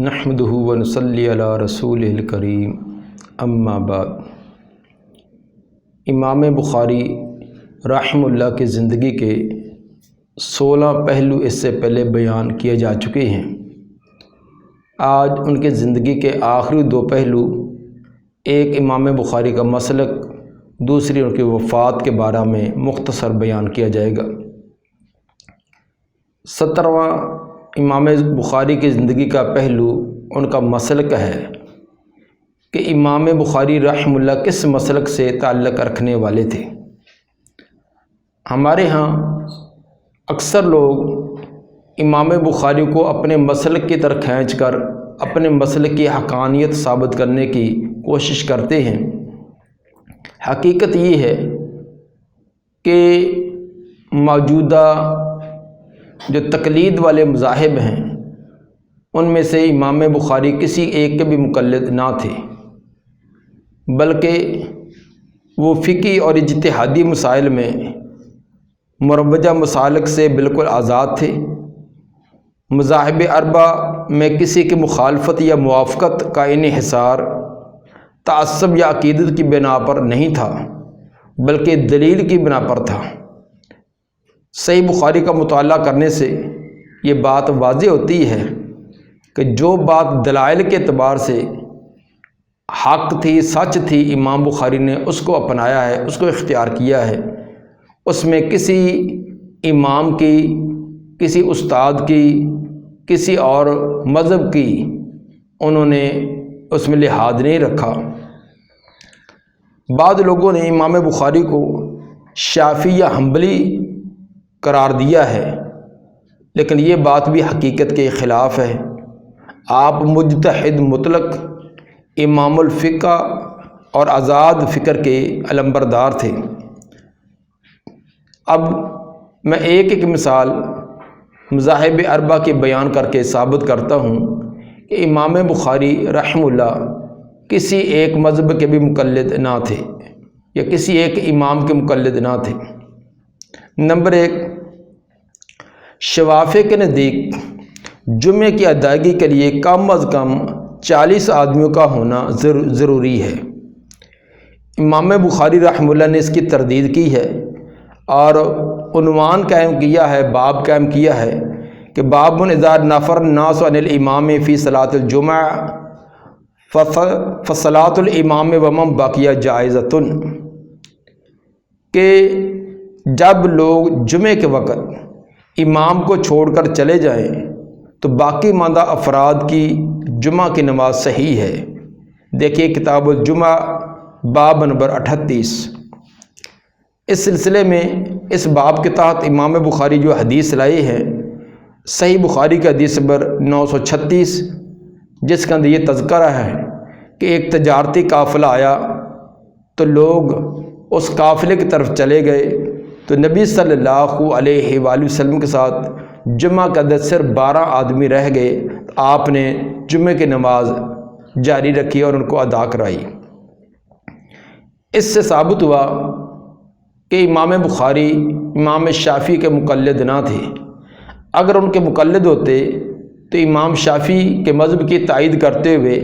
نحمدہ ونصلی علی رسولہ الکریم اما بعد۔ امام بخاری رحمہ اللہ کی زندگی کے 16 پہلو اس سے پہلے بیان کیے جا چکے ہیں۔ آج ان کی زندگی کے آخری 2 پہلو، ایک امام بخاری کا مسلک، دوسری ان کی وفات کے بارے میں مختصر بیان کیا جائے گا۔ 17واں امام بخاری کی زندگی کا پہلو ان کا مسلک ہے کہ امام بخاری رحمہ اللہ کس مسلک سے تعلق رکھنے والے تھے۔ ہمارے ہاں اکثر لوگ امام بخاری کو اپنے مسلک کی طرف کھینچ کر اپنے مسلک کی حقانیت ثابت کرنے کی کوشش کرتے ہیں۔ حقیقت یہ ہے کہ موجودہ جو تقلید والے مذاہب ہیں ان میں سے امام بخاری کسی ایک کے بھی مقلد نہ تھے، بلکہ وہ فقہی اور اجتہادی مسائل میں مروجہ مسالک سے بالکل آزاد تھے۔ مذاہب اربع میں کسی کی مخالفت یا موافقت کا انحصار تعصب یا عقیدت کی بنا پر نہیں تھا، بلکہ دلیل کی بنا پر تھا۔ صحیح بخاری کا مطالعہ کرنے سے یہ بات واضح ہوتی ہے کہ جو بات دلائل کے اعتبار سے حق تھی، سچ تھی، امام بخاری نے اس کو اپنایا ہے، اس کو اختیار کیا ہے۔ اس میں کسی امام کی، کسی استاد کی، کسی اور مذہب کی انہوں نے اس میں لحاظ نہیں رکھا۔ بعض لوگوں نے امام بخاری کو شافعی یا حنبلی قرار دیا ہے، لیکن یہ بات بھی حقیقت کے خلاف ہے۔ آپ مجتہد مطلق، امام الفقہ اور آزاد فکر کے علمبردار تھے۔ اب میں ایک ایک مثال مذاہب اربع کی بیان کر کے ثابت کرتا ہوں کہ امام بخاری رحمہ اللہ کسی ایک مذہب کے بھی مقلد نہ تھے یا کسی ایک امام کے مقلد نہ تھے۔ نمبر 1، شوافع کے نزدیک جمعے کی ادائیگی کے لیے کم از کم 40 آدمیوں کا ہونا ضروری ہے۔ امام بخاری رحمہ اللہ نے اس کی تردید کی ہے اور عنوان قائم کیا ہے، باب قائم کیا ہے کہ باب اذا نفر الناس عن الامام فی صلاۃ الجمعہ فصلاۃ الامام ومن بقی جائزۃ، کہ جب لوگ جمعے کے وقت امام کو چھوڑ کر چلے جائیں تو باقی ماندہ افراد کی جمعہ کی نماز صحیح ہے۔ دیکھیے کتاب الجمعہ باب نمبر 38۔ اس سلسلے میں اس باب کے تحت امام بخاری جو حدیث لائے ہیں، صحیح بخاری کا حدیث نمبر 936، جس کے اندر یہ تذکرہ ہے کہ ایک تجارتی قافلہ آیا تو لوگ اس قافلے کی طرف چلے گئے تو نبی صلی اللہ علیہ وآلہ وسلم کے ساتھ جمعہ کا عدد صرف 12 آدمی رہ گئے۔ آپ نے جمعے کی نماز جاری رکھی اور ان کو ادا کرائی۔ اس سے ثابت ہوا کہ امام بخاری امام شافعی کے مقلد نہ تھے۔ اگر ان کے مقلد ہوتے تو امام شافعی کے مذہب کی تائید کرتے ہوئے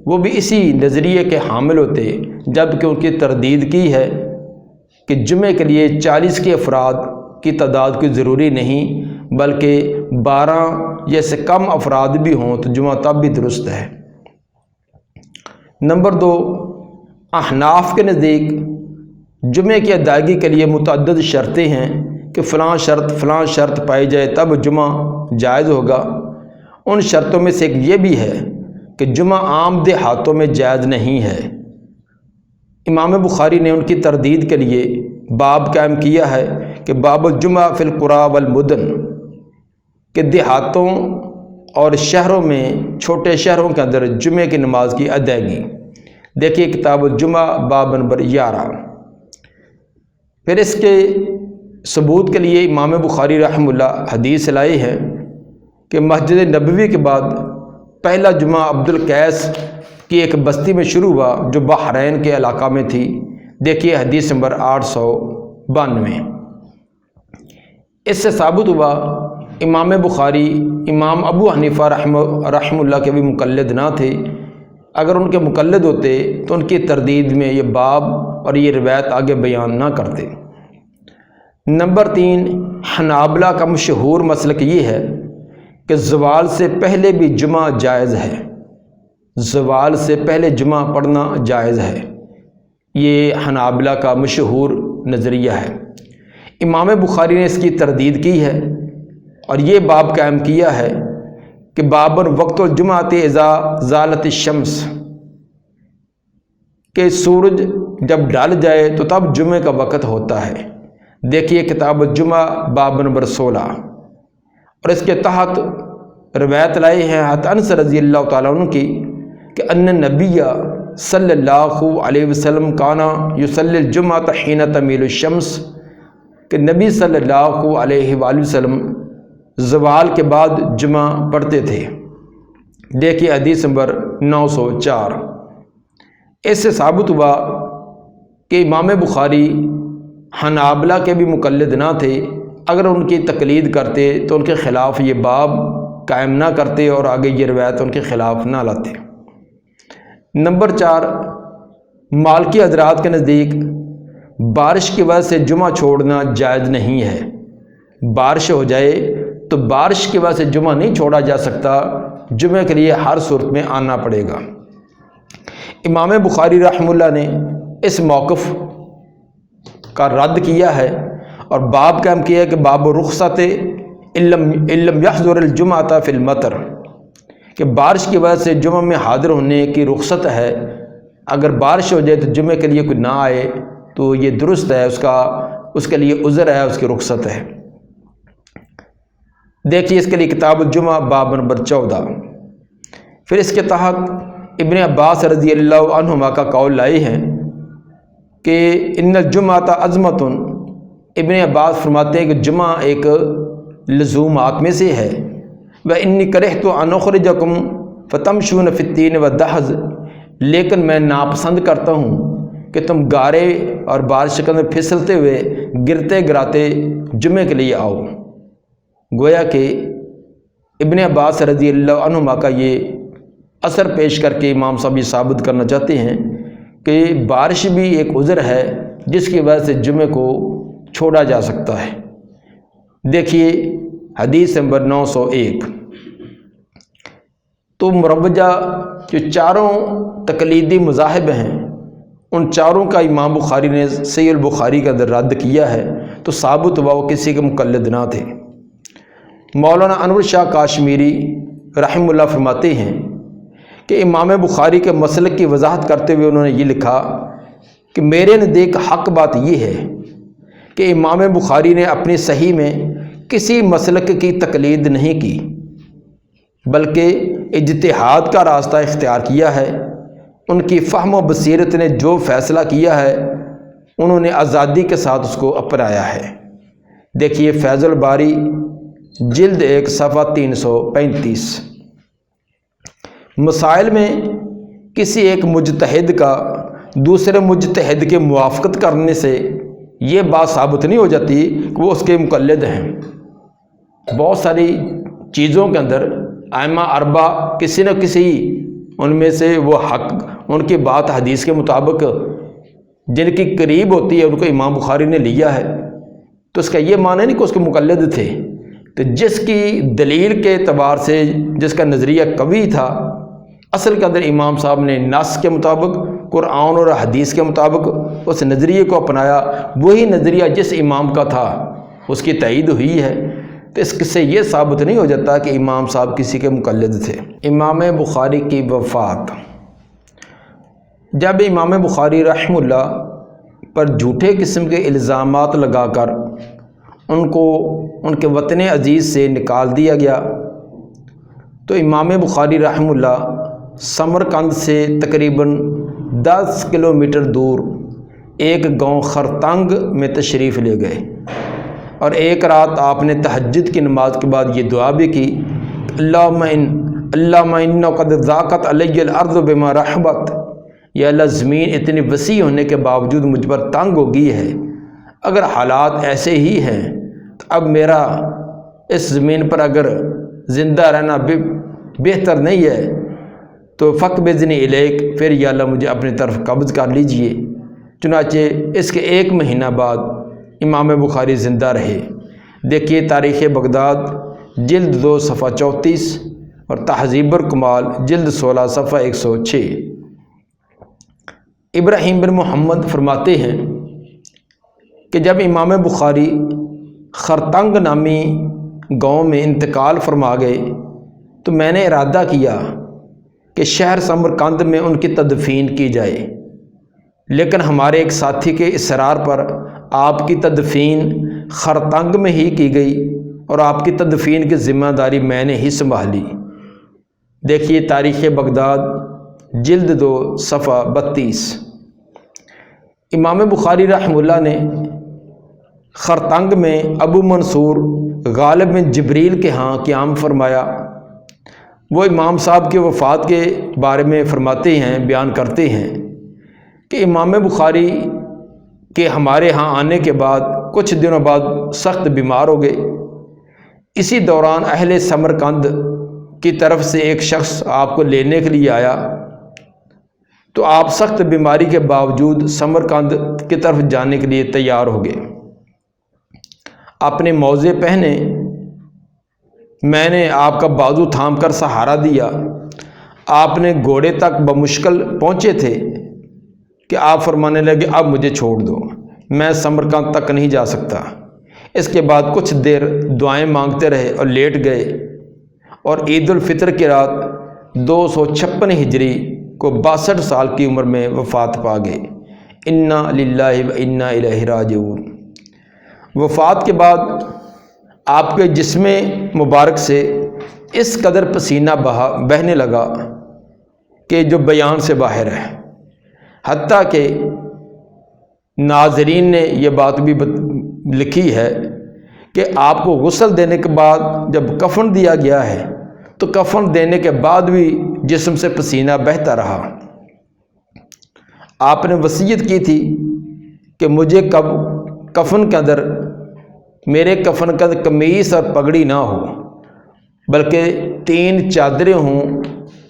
وہ بھی اسی نظریے کے حامل ہوتے، جبکہ ان کی تردید کی ہے کہ جمعے کے لیے 40 کے افراد کی تعداد کوئی ضروری نہیں، بلکہ 12 یا سے کم افراد بھی ہوں تو جمعہ تب بھی درست ہے۔ نمبر 2، احناف کے نزدیک جمعے کی ادائیگی کے لیے متعدد شرطیں ہیں کہ فلاں شرط پائی جائے تب جمعہ جائز ہوگا۔ ان شرطوں میں سے ایک یہ بھی ہے کہ جمعہ عام دیہاتوں میں جائز نہیں ہے۔ امام بخاری نے ان کی تردید کے لیے باب قائم کیا ہے کہ باب الجمعہ فی القریٰ والمدن، کہ دیہاتوں اور شہروں میں، چھوٹے شہروں کے اندر جمعے کی نماز کی ادائیگی۔ دیکھیے کتاب الجمعہ باب نمبر 11۔ پھر اس کے ثبوت کے لیے امام بخاری رحمہ اللہ حدیث لائے ہیں کہ مسجد نبوی کے بعد پہلا جمعہ عبد القیس کی ایک بستی میں شروع ہوا جو بحرین کے علاقہ میں تھی۔ دیکھیے حدیث نمبر 892۔ اس سے ثابت ہوا امام بخاری امام ابو حنیفہ رحمہ اللہ کے بھی مقلد نہ تھے، اگر ان کے مقلد ہوتے تو ان کی تردید میں یہ باب اور یہ روایت آگے بیان نہ کرتے۔ نمبر 3، حنابلہ کا مشہور مسلک یہ ہے کہ زوال سے پہلے بھی جمعہ جائز ہے، زوال سے پہلے جمعہ پڑھنا جائز ہے، یہ حنابلہ کا مشہور نظریہ ہے۔ امام بخاری نے اس کی تردید کی ہے اور یہ باب قائم کیا ہے کہ بابر وقت الجمعۃ اذا زالت الشمس، کہ سورج جب ڈھل جائے تو تب جمعے کا وقت ہوتا ہے۔ دیکھیے کتاب الجمعہ باب نمبر 16، اور اس کے تحت روایت لائے ہیں حضرت انس رضی اللہ تعالیٰ عنہ کی کہ ان نبی صلی اللہ علیہ وسلم کانا یصلی الجمعۃ حین تمیل الشمس، کہ نبی صلی اللہ علیہ وآلہ وسلم زوال کے بعد جمعہ پڑھتے تھے۔ دیکھیے حدیث نمبر 904۔ اس سے ثابت ہوا کہ امام بخاری حنابلہ کے بھی مقلد نہ تھے، اگر ان کی تقلید کرتے تو ان کے خلاف یہ باب قائم نہ کرتے اور آگے یہ روایت ان کے خلاف نہ لاتے۔ نمبر 4، مالکی حضرات کے نزدیک بارش کی وجہ سے جمعہ چھوڑنا جائز نہیں ہے۔ بارش ہو جائے تو بارش کی وجہ سے جمعہ نہیں چھوڑا جا سکتا، جمعے کے لیے ہر صورت میں آنا پڑے گا۔ امام بخاری رحمہ اللہ نے اس موقف کا رد کیا ہے اور باب قائم کیا ہے کہ باب رخصت علم یحضر الجمعۃ فی المطر، کہ بارش کی وجہ سے جمعہ میں حاضر ہونے کی رخصت ہے، اگر بارش ہو جائے تو جمعے کے لیے کوئی نہ آئے تو یہ درست ہے، اس کے لیے عذر ہے، اس کی رخصت ہے۔ دیکھیے اس کے لیے کتاب الجمعہ باب نمبر 14۔ پھر اس کے تحت ابن عباس رضی اللہ عنہما کا قول لائے ہیں کہ ان الجمعۃ عظمۃ، ابن عباس فرماتے ہیں کہ جمعہ ایک لزومات میں سے ہے۔ وَإِنِّي كَرِهْتُ أَنْ أُخْرِجَكُمْ فَتَمْشُونَ فِي الطِّينِ وَالدَّحْضِ، لیکن میں ناپسند کرتا ہوں کہ تم گارے اور بارش کے اندر پھسلتے ہوئے گرتے گراتے جمعے کے لیے آؤ۔ گویا کہ ابن عباس رضی اللہ عنہما کا یہ اثر پیش کر کے امام صاحب یہ ثابت کرنا چاہتے ہیں کہ بارش بھی ایک عذر ہے جس کی وجہ سے جمعے کو چھوڑا جا سکتا ہے۔ دیکھیے حدیث نمبر 901۔ تو مروجہ جو چاروں تقلیدی مذاہب ہیں ان چاروں کا امام بخاری نے صحیح البخاری کا اندر رد کیا ہے، تو ثابت ہوا وہ کسی کے مقلد نہ تھے۔ مولانا انور شاہ کاشمیری رحمہ اللہ فرماتے ہیں کہ امام بخاری کے مسلک کی وضاحت کرتے ہوئے انہوں نے یہ لکھا کہ میرے نزدیک حق بات یہ ہے کہ امام بخاری نے اپنی صحیح میں کسی مسلک کی تقلید نہیں کی، بلکہ اجتہاد کا راستہ اختیار کیا ہے۔ ان کی فہم و بصیرت نے جو فیصلہ کیا ہے انہوں نے آزادی کے ساتھ اس کو اپنایا ہے۔ دیکھیے فیض الباری جلد 1 صفحہ 335۔ مسائل میں کسی ایک مجتہد کا دوسرے مجتہد کے موافقت کرنے سے یہ بات ثابت نہیں ہو جاتی کہ وہ اس کے مقلد ہیں۔ بہت ساری چیزوں کے اندر ائمہ اربعہ کسی نہ کسی ان میں سے وہ حق ان کی بات حدیث کے مطابق جن کی قریب ہوتی ہے ان کو امام بخاری نے لیا ہے، تو اس کا یہ معنی نہیں کہ اس کے مقلد تھے۔ تو جس کی دلیل کے اعتبار سے جس کا نظریہ قوی تھا، اصل کے اندر امام صاحب نے نص کے مطابق قرآن اور حدیث کے مطابق اس نظریے کو اپنایا، وہی نظریہ جس امام کا تھا اس کی تائید ہوئی ہے۔ تو اس سے یہ ثابت نہیں ہو جاتا کہ امام صاحب کسی کے مقلد تھے۔ امام بخاری کی وفات، جب امام بخاری رحمہ اللہ پر جھوٹے قسم کے الزامات لگا کر ان کو ان کے وطن عزیز سے نکال دیا گیا، تو امام بخاری رحمہ اللہ سمرقند سے تقریباً 10 کلومیٹر دور ایک گاؤں خرتنگ میں تشریف لے گئے، اور ایک رات آپ نے تہجد کی نماز کے بعد یہ دعا بھی کی، اللہم انہ قد ضاقت علی الارض بما رحبت، یا اللہ زمین اتنی وسیع ہونے کے باوجود مجھ پر تنگ ہو گئی ہے، اگر حالات ایسے ہی ہیں تو اب میرا اس زمین پر اگر زندہ رہنا بہتر نہیں ہے تو فق بزنی الیک، پھر یا اللہ مجھے اپنی طرف قبض کر لیجئے۔ چنانچہ اس کے 1 مہینہ بعد امام بخاری زندہ رہے۔ دیکھیے تاریخ بغداد جلد 2 صفحہ 34 اور تہذیب الکمال جلد 16 صفحہ 106۔ ابراہیم بن محمد فرماتے ہیں کہ جب امام بخاری خرطنگ نامی گاؤں میں انتقال فرما گئے تو میں نے ارادہ کیا کہ شہر سمرقند میں ان کی تدفین کی جائے، لیکن ہمارے ایک ساتھی کے اصرار پر آپ کی تدفین خرطنگ میں ہی کی گئی اور آپ کی تدفین کی ذمہ داری میں نے ہی سنبھالی۔ دیکھیے تاریخ بغداد جلد 2 صفحہ 32۔ امام بخاری رحمہ اللہ نے خرطنگ میں ابو منصور غالب بن جبریل کے ہاں قیام فرمایا۔ وہ امام صاحب کے وفات کے بارے میں فرماتے ہیں، بیان کرتے ہیں کہ امام بخاری کے ہمارے ہاں آنے کے بعد کچھ دنوں بعد سخت بیمار ہو گئے۔ اسی دوران اہل سمرقند کی طرف سے ایک شخص آپ کو لینے کے لیے آیا تو آپ سخت بیماری کے باوجود سمرقند کی طرف جانے کے لیے تیار ہو گئے۔ اپنے موزے پہنے، میں نے آپ کا بازو تھام کر سہارا دیا۔ آپ نے گھوڑے تک بمشکل پہنچے تھے کہ آپ فرمانے لگے اب مجھے چھوڑ دو، میں سمرقند تک نہیں جا سکتا۔ اس کے بعد کچھ دیر دعائیں مانگتے رہے اور لیٹ گئے، اور عید الفطر کی رات 256 ہجری کو 62 سال کی عمر میں وفات پا گئے۔ انا للہ و انا الیہ راجعون۔ وفات کے بعد آپ کے جسم مبارک سے اس قدر پسینہ بہنے لگا کہ جو بیان سے باہر ہے، حتیٰ کہ ناظرین نے یہ بات بھی لکھی ہے کہ آپ کو غسل دینے کے بعد جب کفن دیا گیا ہے تو کفن دینے کے بعد بھی جسم سے پسینہ بہتا رہا۔ آپ نے وصیت کی تھی کہ مجھے کفن کے اندر، میرے کفن کے اندر قمیص اور پگڑی نہ ہو، بلکہ 3 چادریں ہوں،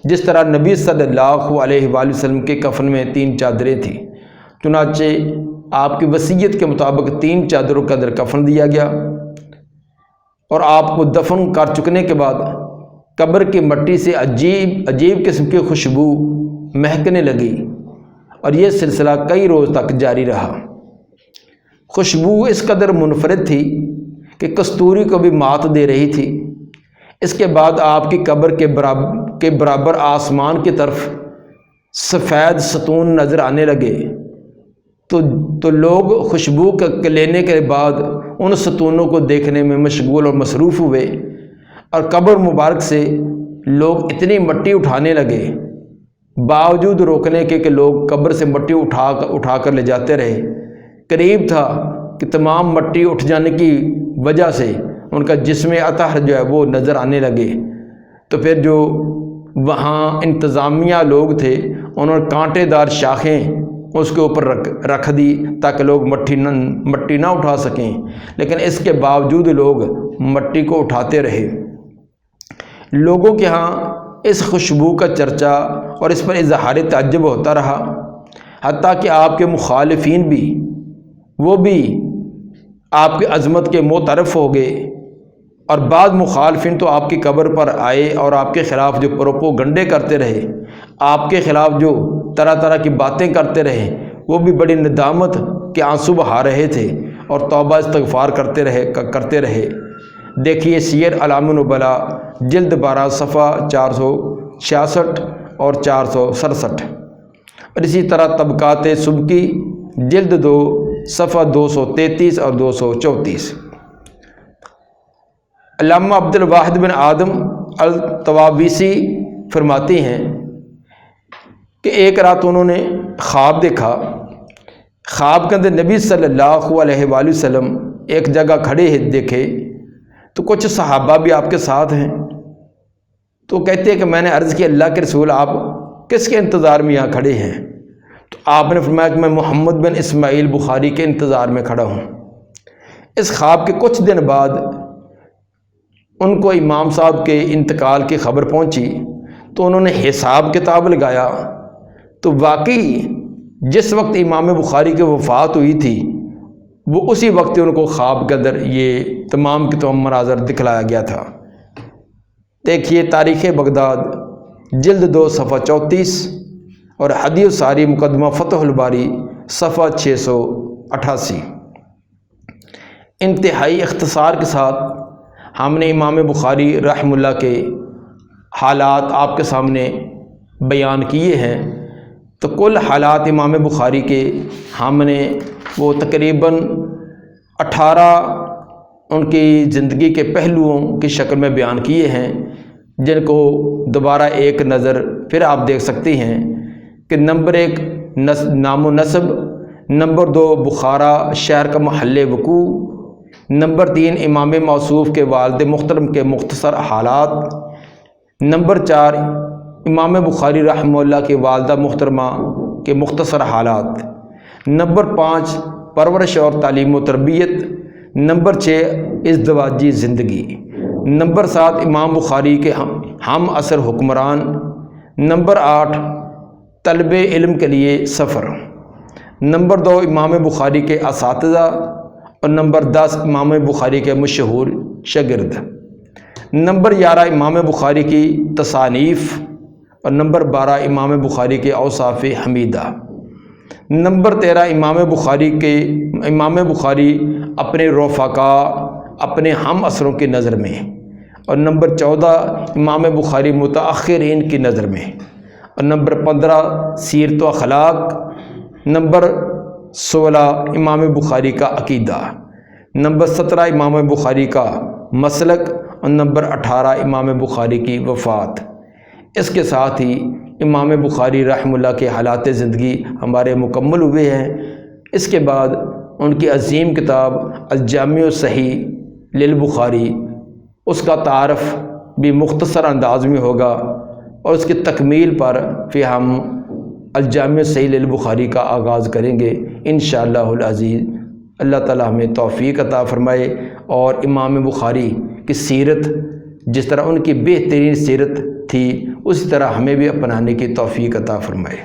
جس طرح نبی صلی اللہ علیہ وآلہ وسلم کے کفن میں 3 چادریں تھیں۔ چنانچہ آپ کی وصیت کے مطابق 3 چادروں کے اندر کفن دیا گیا، اور آپ کو دفن کر چکنے کے بعد قبر کی مٹی سے عجیب قسم کی خوشبو مہکنے لگی، اور یہ سلسلہ کئی روز تک جاری رہا۔ خوشبو اس قدر منفرد تھی کہ کستوری کو بھی مات دے رہی تھی۔ اس کے بعد آپ کی قبر کے برابر آسمان کی طرف سفید ستون نظر آنے لگے، تو لوگ خوشبو کے لینے کے بعد ان ستونوں کو دیکھنے میں مشغول اور مصروف ہوئے، اور قبر مبارک سے لوگ اتنی مٹی اٹھانے لگے، باوجود روکنے کے کہ لوگ قبر سے مٹی اٹھا کر لے جاتے رہے۔ قریب تھا کہ تمام مٹی اٹھ جانے کی وجہ سے ان کا جسم اطہر جو ہے وہ نظر آنے لگے۔ تو پھر جو وہاں انتظامیہ لوگ تھے انہوں نے کانٹے دار شاخیں اس کے اوپر رکھ دی تاکہ لوگ مٹی نہ اٹھا سکیں، لیکن اس کے باوجود لوگ مٹی کو اٹھاتے رہے۔ لوگوں کے ہاں اس خوشبو کا چرچا اور اس پر اظہار تعجب ہوتا رہا، حتیٰ کہ آپ کے مخالفین بھی آپ کی عظمت کے معترف ہو گئے، اور بعض مخالفین تو آپ کی قبر پر آئے اور آپ کے خلاف جو پروپوگنڈے کرتے رہے، آپ کے خلاف جو طرح طرح کی باتیں کرتے رہے، وہ بھی بڑی ندامت کے آنسو بہا رہے تھے اور توبہ استغفار کرتے رہے۔ دیکھیے سیر اعلام النبلاء جلد 12 صفحہ 466 اور 467، اور اسی طرح طبقات سبکی جلد 2 صفحہ 233 اور 234۔ علامہ عبد الواحد بن آدم الطوابیسی فرماتے ہیں کہ ایک رات انہوں نے خواب دیکھا۔ خواب کے اندر نبی صلی اللہ علیہ وآلہ وسلم ایک جگہ کھڑے دیکھے، تو کچھ صحابہ بھی آپ کے ساتھ ہیں۔ تو کہتے ہیں کہ میں نے عرض کی اللہ کے رسول آپ کس کے انتظار میں یہاں کھڑے ہیں؟ تو آپ نے فرمایا کہ میں محمد بن اسماعیل بخاری کے انتظار میں کھڑا ہوں۔ اس خواب کے کچھ دن بعد ان کو امام صاحب کے انتقال کی خبر پہنچی تو انہوں نے حساب کتاب لگایا، تو واقعی جس وقت امام بخاری کی وفات ہوئی تھی وہ اسی وقت ان کو خواب کے اندر یہ تمام کے تمام مناظر دکھلایا گیا تھا۔ دیکھیے تاریخ بغداد جلد 2 صفحہ 34 اور حدیث ساری مقدمہ فتح الباری صفحہ 688۔ انتہائی اختصار کے ساتھ ہم نے امام بخاری رحمہ اللہ کے حالات آپ کے سامنے بیان کیے ہیں۔ تو کل حالات امام بخاری کے ہم نے وہ تقریباً 18 ان کی زندگی کے پہلوؤں کی شکل میں بیان کیے ہیں، جن کو دوبارہ ایک نظر پھر آپ دیکھ سکتے ہیں کہ نمبر 1 نام و نسب، نمبر 2 بخارا شہر کا محل وقوع، نمبر 3 امام موصوف کے والد محترم کے مختصر حالات، نمبر 4 امام بخاری رحمہ اللہ کے والدہ محترمہ کے مختصر حالات، نمبر 5 پرورش اور تعلیم و تربیت، نمبر 6 ازدواجی زندگی، نمبر 7 امام بخاری کے ہم عصر حکمران، نمبر 8 طلب علم کے لیے سفر، نمبر 2 امام بخاری کے اساتذہ اور نمبر 10 امام بخاری کے مشہور شاگرد، نمبر 11 امام بخاری کی تصانیف اور نمبر 12 امام بخاری کے اوصاف حمیدہ، نمبر 13 امام بخاری اپنے رفقاء اپنے ہم عصروں کی نظر میں، اور نمبر 14 امام بخاری متاخرین کی نظر میں، اور نمبر 15 سیرت و اخلاق، نمبر 16 امام بخاری کا عقیدہ، نمبر 17 امام بخاری کا مسلک، اور نمبر 18 امام بخاری کی وفات۔ اس کے ساتھ ہی امام بخاری رحمہ اللہ کے حالات زندگی ہمارے مکمل ہوئے ہیں۔ اس کے بعد ان کی عظیم کتاب الجامع الصحیح للبخاری، اس کا تعارف بھی مختصر انداز میں ہوگا، اور اس کی تکمیل پر پھر ہم الجامع الصحیح للبخاری کا آغاز کریں گے انشاءاللہ العزیز۔ اللہ تعالی ہمیں توفیق عطا فرمائے، اور امام بخاری کی سیرت جس طرح ان کی بہترین سیرت تھی اسی طرح ہمیں بھی اپنانے کی توفیق عطا فرمائے۔